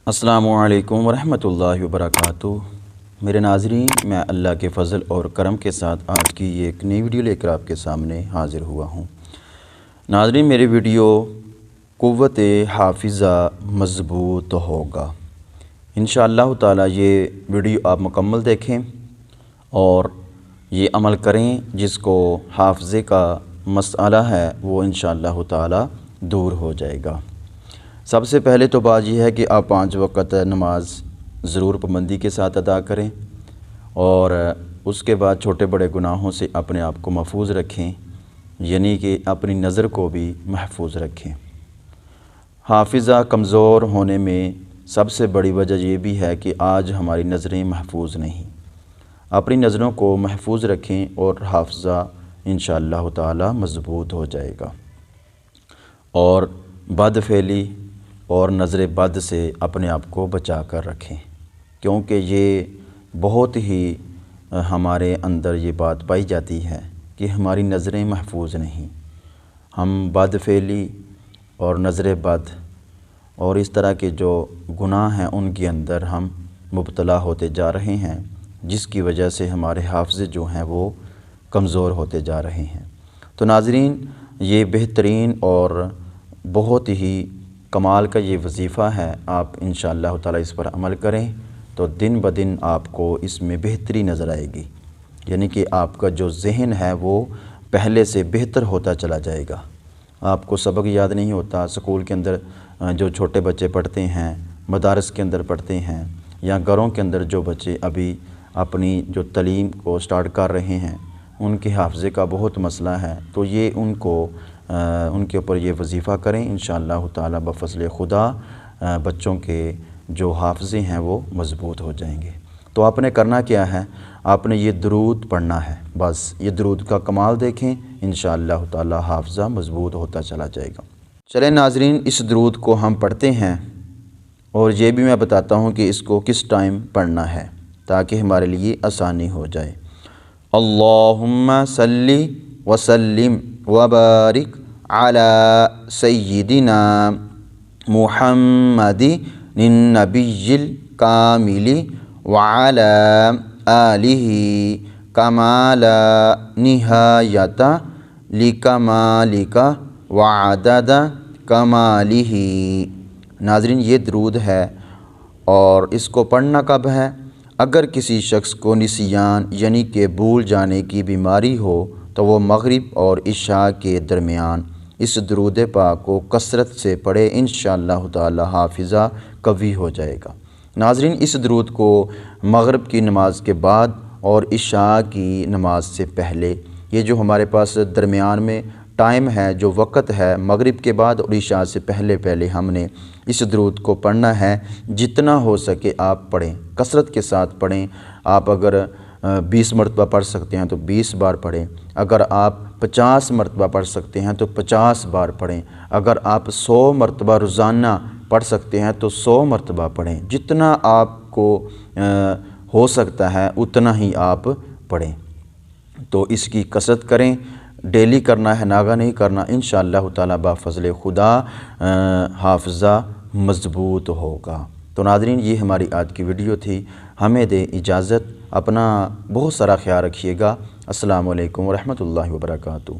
السلام علیکم ورحمۃ اللہ وبرکاتہ۔ میرے ناظرین، میں اللہ کے فضل اور کرم کے ساتھ آج کی ایک نئی ویڈیو لے کر آپ کے سامنے حاضر ہوا ہوں۔ ناظرین، میری ویڈیو قوت حافظہ مضبوط ہوگا۔ انشاءاللہ تعالی یہ ویڈیو آپ مکمل دیکھیں اور یہ عمل کریں، جس کو حافظے کا مسئلہ ہے وہ انشاءاللہ تعالی دور ہو جائے گا۔ سب سے پہلے تو بات یہ ہے کہ آپ 5 وقت نماز ضرور پابندی کے ساتھ ادا کریں اور اس کے بعد چھوٹے بڑے گناہوں سے اپنے آپ کو محفوظ رکھیں، یعنی کہ اپنی نظر کو بھی محفوظ رکھیں۔ حافظہ کمزور ہونے میں سب سے بڑی وجہ یہ بھی ہے کہ آج ہماری نظریں محفوظ نہیں۔ اپنی نظروں کو محفوظ رکھیں اور حافظہ انشاءاللہ تعالی مضبوط ہو جائے گا۔ اور بد فعلی اور نظر بد سے اپنے آپ کو بچا کر رکھیں، کیونکہ یہ بہت ہی ہمارے اندر یہ بات پائی جاتی ہے کہ ہماری نظریں محفوظ نہیں۔ ہم بد فعلی اور نظر بد اور اس طرح کے جو گناہ ہیں ان کے اندر ہم مبتلا ہوتے جا رہے ہیں، جس کی وجہ سے ہمارے حافظے جو ہیں وہ کمزور ہوتے جا رہے ہیں۔ تو ناظرین، یہ بہترین اور بہت ہی کمال کا یہ وظیفہ ہے، آپ انشاءاللہ تعالی اس پر عمل کریں تو دن بدن آپ کو اس میں بہتری نظر آئے گی، یعنی کہ آپ کا جو ذہن ہے وہ پہلے سے بہتر ہوتا چلا جائے گا۔ آپ کو سبق یاد نہیں ہوتا، سکول کے اندر جو چھوٹے بچے پڑھتے ہیں، مدارس کے اندر پڑھتے ہیں، یا گھروں کے اندر جو بچے ابھی اپنی جو تعلیم کو سٹارٹ کر رہے ہیں، ان کے حافظے کا بہت مسئلہ ہے، تو یہ ان کے اوپر یہ وظیفہ کریں، انشاءاللہ تعالی بفضل خدا بچوں کے جو حافظے ہیں وہ مضبوط ہو جائیں گے۔ تو آپ نے کرنا کیا ہے، آپ نے یہ درود پڑھنا ہے، بس یہ درود کا کمال دیکھیں، انشاءاللہ تعالی حافظہ مضبوط ہوتا چلا جائے گا۔ چلیں ناظرین، اس درود کو ہم پڑھتے ہیں اور یہ بھی میں بتاتا ہوں کہ اس کو کس ٹائم پڑھنا ہے تاکہ ہمارے لیے آسانی ہو جائے۔ اللہم صلی وسلم وبارک علی سیدنا محمد النبی الکامل وعلی آلہ کما لا نہایت لکمالک وعدد کمالہ۔ ناظرین، یہ درود ہے اور اس کو پڑھنا کب ہے؟ اگر کسی شخص کو نسیان یعنی کہ بھول جانے کی بیماری ہو تو وہ مغرب اور عشاء کے درمیان اس درود پاک کو کثرت سے پڑھے، انشاءاللہ تعالی حافظہ قوی ہو جائے گا۔ ناظرین، اس درود کو مغرب کی نماز کے بعد اور عشاء کی نماز سے پہلے، یہ جو ہمارے پاس درمیان میں ٹائم ہے، جو وقت ہے، مغرب کے بعد اور عشاء سے پہلے ہم نے اس درود کو پڑھنا ہے۔ جتنا ہو سکے آپ پڑھیں، کثرت کے ساتھ پڑھیں۔ آپ اگر 20 مرتبہ پڑھ سکتے ہیں تو 20 بار پڑھیں، اگر آپ 50 مرتبہ پڑھ سکتے ہیں تو 50 بار پڑھیں، اگر آپ 100 مرتبہ روزانہ پڑھ سکتے ہیں تو 100 مرتبہ پڑھیں۔ جتنا آپ کو ہو سکتا ہے اتنا ہی آپ پڑھیں۔ تو اس کی کثرت کریں، ڈیلی کرنا ہے، ناغہ نہیں کرنا، انشاءاللہ تعالی بفضل خدا حافظہ مضبوط ہوگا۔ تو ناظرین، یہ ہماری آج کی ویڈیو تھی، ہمیں دے اجازت، اپنا بہت سارا خیال رکھیے گا۔ السلام علیکم ورحمۃ اللہ وبرکاتہ۔